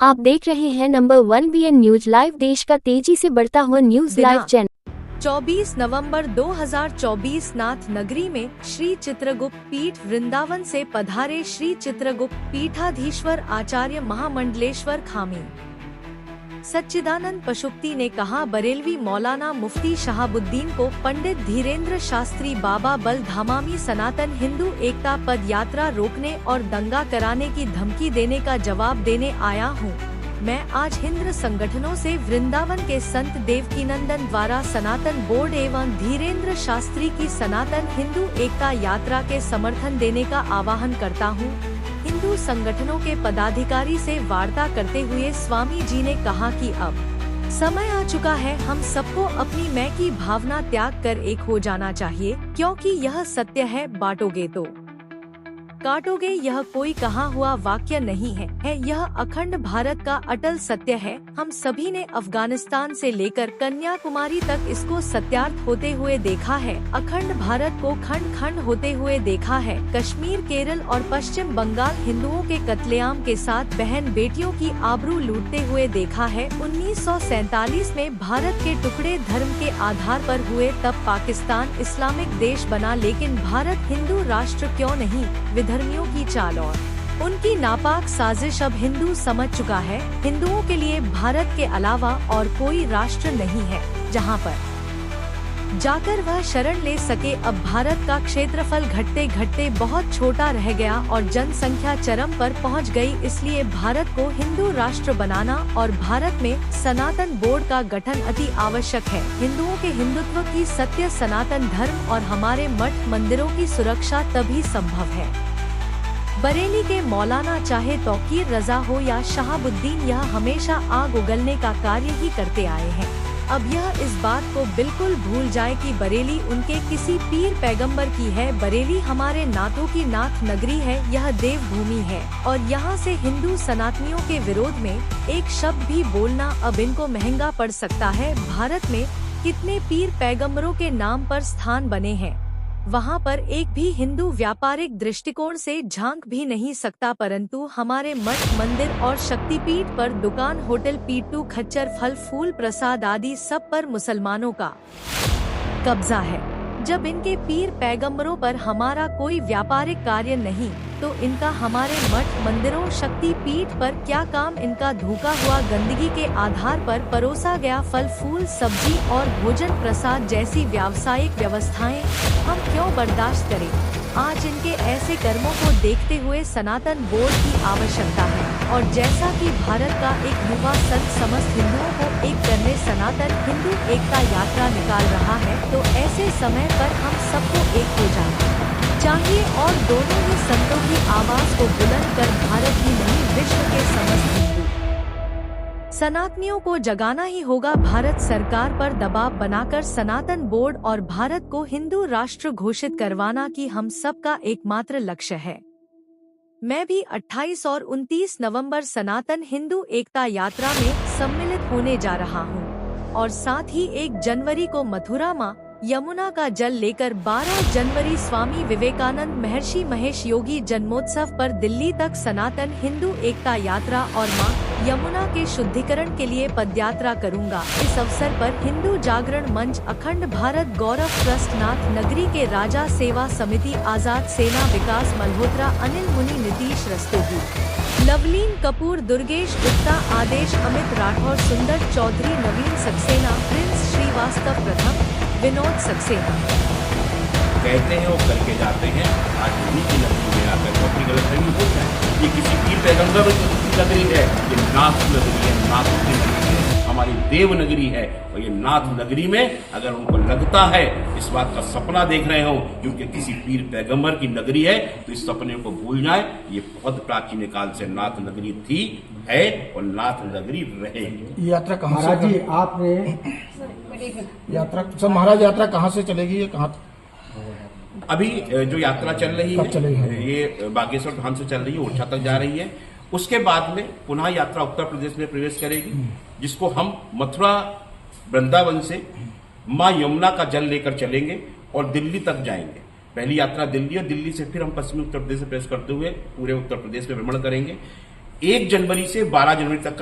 आप देख रहे हैं नंबर 1 BN न्यूज लाइव, देश का तेजी से बढ़ता हुआ न्यूज लाइव चैनल। 24 नवंबर 2024 नाथ नगरी में श्री चित्रगुप्त पीठ वृंदावन से पधारे श्री चित्रगुप्त पीठाधीश्वर आचार्य महामंडलेश्वर खामी सच्चिदानंद पशुपति ने कहा, बरेलवी मौलाना मुफ्ती शहाबुद्दीन को पंडित धीरेन्द्र शास्त्री बाबा बल धामामी सनातन हिंदू एकता पद यात्रा रोकने और दंगा कराने की धमकी देने का जवाब देने आया हूँ। मैं आज हिंदू संगठनों से वृंदावन के संत देवकीनंदन द्वारा सनातन बोर्ड एवं धीरेन्द्र शास्त्री की सनातन हिंदू एकता यात्रा के समर्थन देने का आह्वान करता हूँ। हिंदू संगठनों के पदाधिकारी से वार्ता करते हुए स्वामी जी ने कहा कि अब समय आ चुका है, हम सबको अपनी मैं की भावना त्याग कर एक हो जाना चाहिए, क्योंकि यह सत्य है, बांटोगे तो काटोगे। यह कोई कहा हुआ वाक्य नहीं है, यह अखंड भारत का अटल सत्य है। हम सभी ने अफगानिस्तान से लेकर कन्याकुमारी तक इसको सत्यार्थ होते हुए देखा है। अखंड भारत को खंड खंड होते हुए देखा है। कश्मीर, केरल और पश्चिम बंगाल हिंदुओं के कत्लेआम के साथ बहन बेटियों की आबरू लूटते हुए देखा है। 1947 में भारत के टुकड़े धर्म के आधार पर हुए, तब पाकिस्तान इस्लामिक देश बना, लेकिन भारत हिंदू राष्ट्र क्यों नहीं। धर्मियों की चाल और उनकी नापाक साजिश अब हिंदू समझ चुका है। हिंदुओं के लिए भारत के अलावा और कोई राष्ट्र नहीं है जहां पर जाकर वह शरण ले सके। अब भारत का क्षेत्रफल घटते घटते बहुत छोटा रह गया और जनसंख्या चरम पर पहुंच गई। इसलिए भारत को हिंदू राष्ट्र बनाना और भारत में सनातन बोर्ड का गठन अति आवश्यक है। हिंदुओं के हिंदुत्व की सत्य सनातन धर्म और हमारे मठ मंदिरों की सुरक्षा तभी संभव है। बरेली के मौलाना चाहे तौकीर रजा हो या शहाबुद्दीन, यह हमेशा आग उगलने का कार्य ही करते आए हैं। अब यह इस बात को बिल्कुल भूल जाए कि बरेली उनके किसी पीर पैगंबर की है। बरेली हमारे नाथों की नाथ नगरी है, यह देवभूमि है और यहाँ से हिंदू सनातनियों के विरोध में एक शब्द भी बोलना अब इनको महंगा पड़ सकता है। भारत में कितने पीर पैगंबरों के नाम पर स्थान बने हैं, वहाँ पर एक भी हिंदू व्यापारिक दृष्टिकोण से झांक भी नहीं सकता, परंतु हमारे मठ मंदिर और शक्तिपीठ पर दुकान, होटल, पीटू, खच्चर, फल फूल, प्रसाद आदि सब पर मुसलमानों का कब्जा है। जब इनके पीर पैगंबरों पर हमारा कोई व्यापारिक कार्य नहीं, तो इनका हमारे मठ मंदिरों, शक्ति पीठ पर क्या काम। इनका धोखा हुआ गंदगी के आधार पर परोसा गया फल फूल, सब्जी और भोजन प्रसाद जैसी व्यावसायिक व्यवस्थाएं हम क्यों बर्दाश्त करें। आज इनके ऐसे कर्मों को देखते हुए सनातन बोर्ड की आवश्यकता है और जैसा कि भारत का एक युवा संत समस्त हिंदुओं को एक करने सनातन हिंदू एकता यात्रा निकाल रहा है, तो ऐसे समय पर हम सबको एक हो जाना चाहिए और दोनों ही संतों की आवाज को बुलंद कर भारत ही नहीं, विश्व के समस्त हिंदू सनातनियों को जगाना ही होगा। भारत सरकार पर दबाव बनाकर सनातन बोर्ड और भारत को हिंदू राष्ट्र घोषित करवाना की हम सबका एकमात्र लक्ष्य है। मैं भी 28 और 29 नवंबर सनातन हिंदू एकता यात्रा में सम्मिलित होने जा रहा हूं और साथ ही 1 जनवरी को मथुरा मां यमुना का जल लेकर 12 जनवरी स्वामी विवेकानंद महर्षि महेश योगी जन्मोत्सव पर दिल्ली तक सनातन हिंदू एकता यात्रा और मां यमुना के शुद्धिकरण के लिए पदयात्रा करूंगा। इस अवसर पर हिंदू जागरण मंच, अखंड भारत गौरव ट्रस्ट, नाथ नगरी के राजा सेवा समिति, आजाद सेना, विकास मल्होत्रा, अनिल मुनि, नीतीश रस्तोगी, लवलीन कपूर, दुर्गेश गुप्ता, आदेश, अमित राठौर, सुंदर चौधरी, नवीन सक्सेना, प्रिंस श्रीवास्तव प्रथम, विनोद सक्सेना। कहते हैं और करके जाते हैं। आज उन्हीं की नगरी में आकर अपनी गलतफहमी हो जाए। ये किसी पीर पैगंबर की नगरी है, ये नाथ नगरी है, नाथों की नगरी है, हमारी देव नगरी है। और ये नाथ नगरी में अगर उनको लगता है, इस बात का सपना देख रहे हो क्योंकि किसी पीर पैगंबर की नगरी है, तो इस सपने को भूल जाए। ये बहुत प्राचीन काल से नाथ नगरी थी, है और नाथ नगरी रहेगी। यात्रा कहाँ महाराज जी आपने यात्रा सब महाराज यात्रा कहाँ से चलेगी, ये कहाँ अभी जो यात्रा चल रही कब चलेगी? ये बागेश्वर धाम से चल रही है, ओरछा तक जा रही है। उसके बाद में पुनः यात्रा उत्तर प्रदेश में प्रवेश करेगी, जिसको हम मथुरा वृंदावन से मां यमुना का जल लेकर चलेंगे और दिल्ली तक जाएंगे। पहली यात्रा दिल्ली और दिल्ली से फिर हम पश्चिमी उत्तर प्रदेश से प्रवेश करते हुए पूरे उत्तर प्रदेश में भ्रमण करेंगे। 1 जनवरी से 12 जनवरी तक का